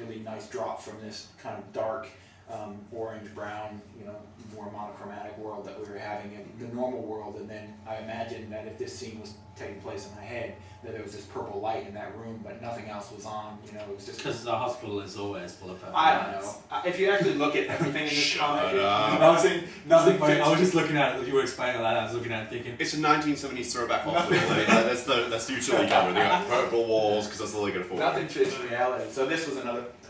really nice drop from this kind of dark orange brown, more monochromatic world that we were having in the normal world. And then I imagined that if this scene was taking place in my head, that there was this purple light in that room, but nothing else was on. It was just because the hospital is always full of purple I don't lights. know. If you actually look at everything in this comic, Nothing. I was just looking at it. You were explaining that. I was looking at it thinking it's a 1970s throwback hospital. That's the utility cover. They got purple walls because that's all they can afford. Nothing fits reality. So this was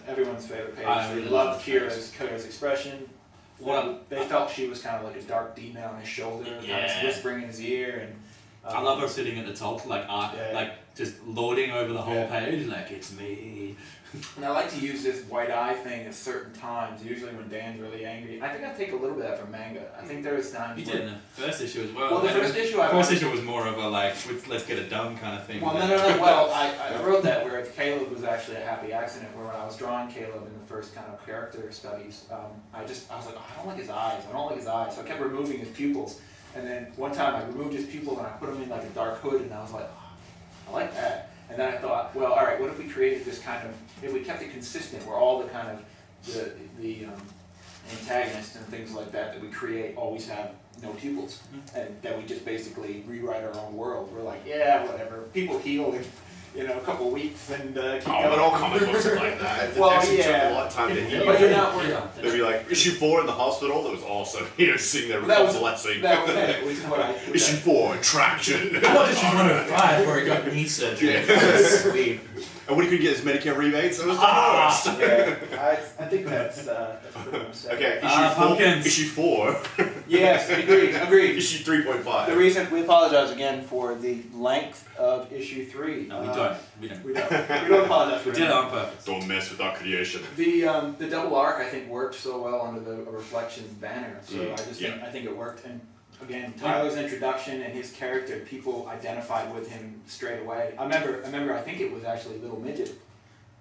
everyone's favorite page. I They really loved loved Kira's expression. They felt she was kind of like a dark demon on his shoulder, kind of whispering in his ear, and I love her sitting at the top, like just lording over the whole page, like it's me. And I like to use this white eye thing at certain times, usually when Dan's really angry. I think I take a little bit of that from manga. I think there was times You did in the first issue as well. Well, the first issue was more of a let's get it done kind of thing. Well, no. Well, I wrote that where Caleb was actually a happy accident. Where when I was drawing Caleb in the first kind of character studies, I was like, oh, I don't like his eyes. So I kept removing his pupils. And then one time I removed his pupils and I put him in like a dark hood, and I was like, oh, I like that. And then I thought, well, all right, what if we created this kind of, if we kept it consistent, where all the kind of the antagonists and things like that we create always have no pupils, and that we just basically rewrite our own world. We're like, yeah, whatever. People heal in a couple of weeks and keep going. But all comic books are like that. It Well, actually took yeah. a lot of time to heal. But you're not. They'd be like, issue 4 in the hospital, that was awesome. Sitting there That was convalescing. That was it. Which is what I. Issue 4, traction. What did you want to fight where he got knee surgery? Sweet. And when he couldn't get his Medicare rebates, it was the worst. Yeah, I think that's pretty much it. Okay, pumpkins. issue 4. Yes, agreed. Issue 3.5. The reason we apologize again for the length of issue 3. No, we don't. We don't apologize for We did it on purpose. Don't mess with our creation. The double arc I think worked so well under the Reflections banner. So I think it worked. And again, Tyler's introduction and his character, people identified with him straight away. I remember. I think it was actually Little Midget.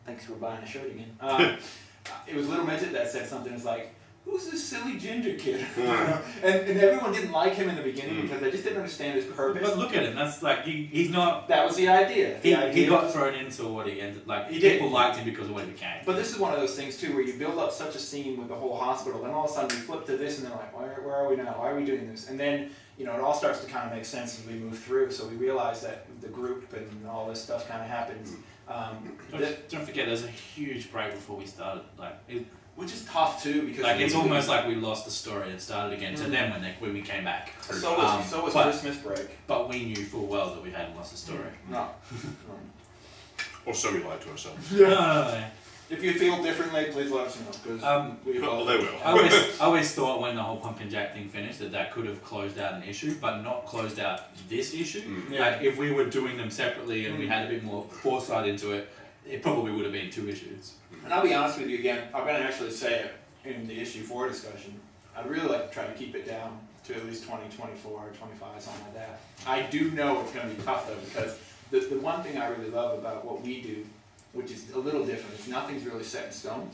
Thanks for buying a shirt again. It was Little Midget that said something. It's like, who's this silly ginger kid? And everyone didn't like him in the beginning because they just didn't understand his purpose. But look at him. That's like he's not. That was the idea. He got thrown into what he ended. People liked him because of what he became. But this is one of those things too, where you build up such a scene with the whole hospital, then all of a sudden we flip to this, and they're like, where are we now? Why are we doing this? And then it all starts to kind of make sense as we move through. So we realize that the group and all this stuff kind of happens. Don't forget, there's a huge break before we started. Which is tough too, because it's almost like we lost the story and started again to them when we came back. So was Christmas break. But we knew full well that we hadn't lost the story. No. Or so we lied to ourselves. No. If you feel differently, please let us know, because they will. I always thought when the whole Pumpkin Jack thing finished that could have closed out an issue, but not closed out this issue. Like if we were doing them separately and we had a bit more foresight into it, it probably would have been 2 issues. And I'll be honest with you again, I'm going to actually say it in the issue 4 discussion. I'd really like to try to keep it down to at least 20, 24, 25, something like that. I do know it's going to be tough though, because the one thing I really love about what we do, which is a little different, is nothing's really set in stone.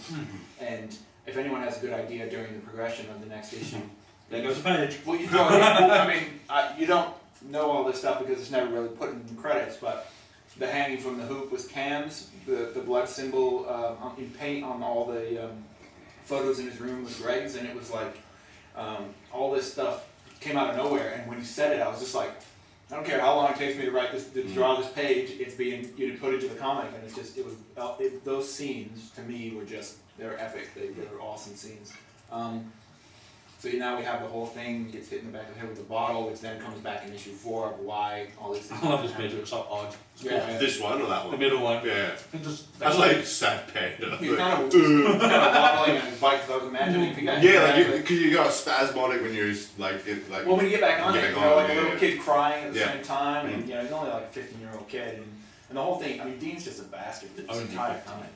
And if anyone has a good idea during the progression of the next issue, There goes a page. well, you don't know all this stuff because it's never really put in the credits, but the hanging from the hoop was Cam's, the blood symbol in paint on all the photos in his room was Greg's, and it was like all this stuff came out of nowhere, and when he said it, I was just like, I don't care how long it takes me to write this, to draw this page, it's being put into the comic, and those scenes to me were just, they were epic, they were awesome scenes. So now we have the whole thing, gets hit in the back of the head with the bottle, which then comes back in issue 4 of why all this things I love this page, it's so odd. Yeah. This one or that one? The middle one. Yeah. That's like sad panda. He's kind of wobbling on his bike, because I was imagining if you got because you got spasmodic when you're well, when you get back on it, like a little yeah. kid crying at the same time, and Mm-hmm. he's only like a 15-year-old kid, and the whole thing. I mean, Dean's just a bastard. This entire time.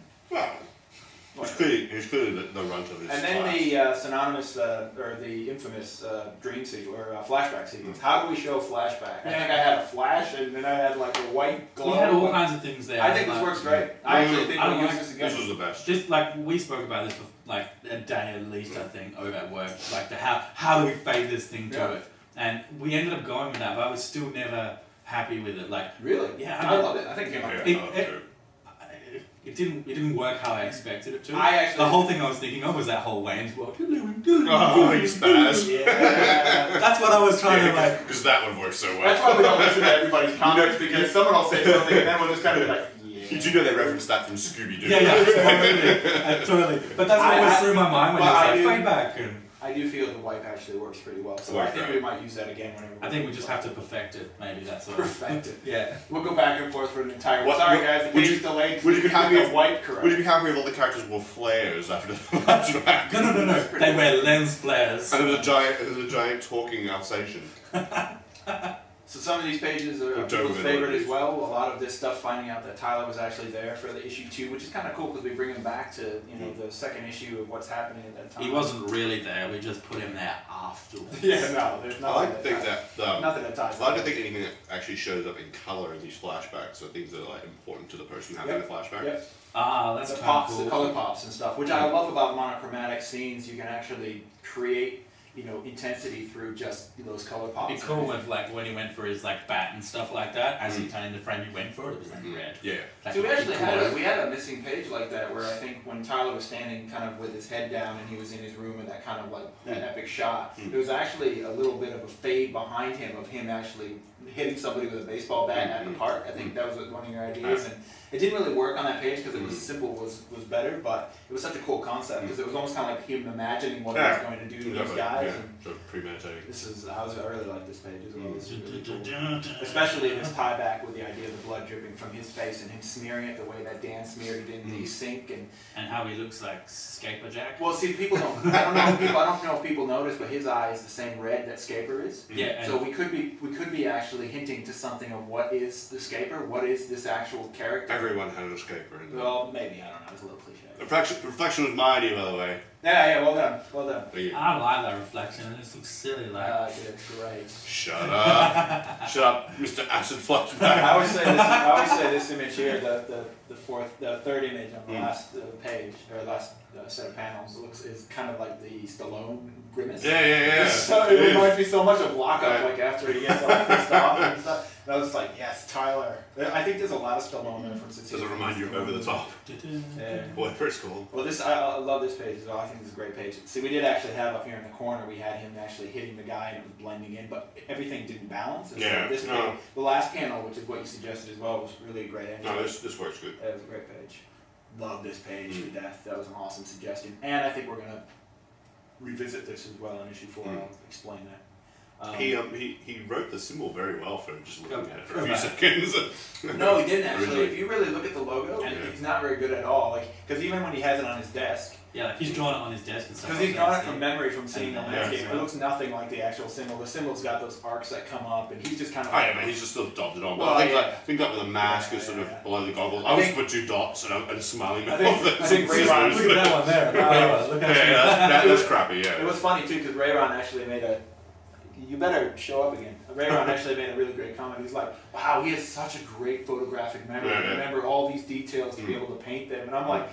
Well, he's clearly the runt of his And then class. the synonymous or the infamous dream sequence or flashback sequence. How do we show flashback? I think I had a flash, and then I had like a white glow. We had all kinds of things there. I think this works great. I actually think we'll use this again. This was the best. Just like we spoke about this for like a day at least, I think, over at work. Like how do we fade this thing to it? And we ended up going with that, but I was still never happy with it. Like Really? yeah, I love it. I think it didn't work how I expected it to. I actually- the whole thing I was thinking of was that whole Wayne's World. Oh, you spaz. Yeah. That's what I was trying to like. Because that would work so well. That's why we don't listen to everybody's comments, because someone will say something and then we'll just kind of be like, yeah. You do know they referenced that from Scooby-Doo. Yeah, totally. But that's what was through my mind when well, I you do- said feedback. And I do feel the wipe actually works pretty well, so Right, I think right. we might use that again whenever. I think we just have to perfect it. Maybe that's all. perfect it. Yeah. We'll go back and forth for an entire. What- Sorry what- guys, the would page you- is delayed. would you be so happy get if- the wipe correct? Would you be happy if all the characters wore flares after the flashback? No. They wear lens flares. And there's a giant talking Alsatian. So some of these pages are Or people's Doberman favorite ones. as well. A lot of this stuff, finding out that Tyler was actually there for the issue 2, which is kind of cool because we bring him back to the second issue of what's happening at that time. He wasn't really there. We just put him there afterwards. Yeah, no, there's I nothing. like to think ties- that. nothing that ties. I like to think anything that actually shows up in color in these flashbacks are things that are like important to the person having Yep. the flashback. Yep. Ah, that's The kind pops, of cool. the color pops and stuff, which I love about monochromatic scenes. You can actually create, intensity through just those color pops. It'd be cool with like when he went for his like bat and stuff like that. As he turned into frame, he went for it. It was like red. Yeah. Like, So we actually color. had a missing page like that where I think when Tyler was standing kind of with his head down and he was in his room in that kind of like that epic shot, there was actually a little bit of a fade behind him of him actually hitting somebody with a baseball bat at the park. I think that was one of your ideas, and it didn't really work on that page because it was simple was better, but it was such a cool concept because it was almost kind of like him imagining what he was going to do to these Definitely, guys. yeah. And So premeditating. I really like this page as well. This is really cool. Especially this tie back with the idea of the blood dripping from his face and him smearing it the way that Dan smeared it in the sink. And how he looks like Scaper Jack. Well, see, people don't. I don't know if people notice, but his eye is the same red that Scaper is. Yeah. And So we could be actually hinting to something of what is the Scaper, what is this actual character. Everyone had an escaper in there. Well, maybe I don't know. It's a little cliche. Reflection was my idea, by the way. Yeah, well done, well done. Thank you. I like that reflection. It just looks silly. Like It's great. Shut up. Shut up, Mr. Acid Flashback. I always say this image here, the third image on the last page or last set of panels is kind of like the Stallone grimace. Yeah. So It it is. reminds me so much of Lockup, Right. like after he gets all pissed off and stuff. And I was like, yes, Tyler. I think there's a lot of Stallone references. Does here. it remind you of Over the Top? Yeah. Whatever it's called. Well, I love this page as well. I think this is a great page. See, we did actually have up here in the corner, we had him actually hitting the guy and it was blending in, but everything didn't balance. And Yeah, so this no. page, the last panel, which is what you suggested as well, was really a great entry. No, this works good. That was a great page. Love this page to death. That was an awesome suggestion. And I think we're going to revisit this as well in issue 4. I'll explain that. He wrote the symbol very well for just looking at it for a few Okay. seconds. No, he didn't actually. Originally. If you really look at the logo, Yeah. it's not very good at all. Like, because even when he has it on his desk, Yeah, like he's drawn it on his desk and stuff. because he's like drawn that, it from so- memory from seeing the Yeah. landscape, Yeah. it looks nothing like the actual symbol. The symbol's got those arcs that come up, and he's just kind of. Oh yeah, but he's just still dotted on. But Well, I think yeah. like think that with a mask Yeah, is sort yeah, of yeah. below the goggles. I I always think- put 2 dots and a smiling I mouth. think Ray Ron- Look at that one there. Look at Yeah, that's crappy. It Yeah. was funny too because Rayron actually made a. You better show up again. Rayron actually made a really great comment. He's like, "Wow, he has such a great photographic memory. Yeah, yeah. Remember all these details to be able to paint them." And I'm like,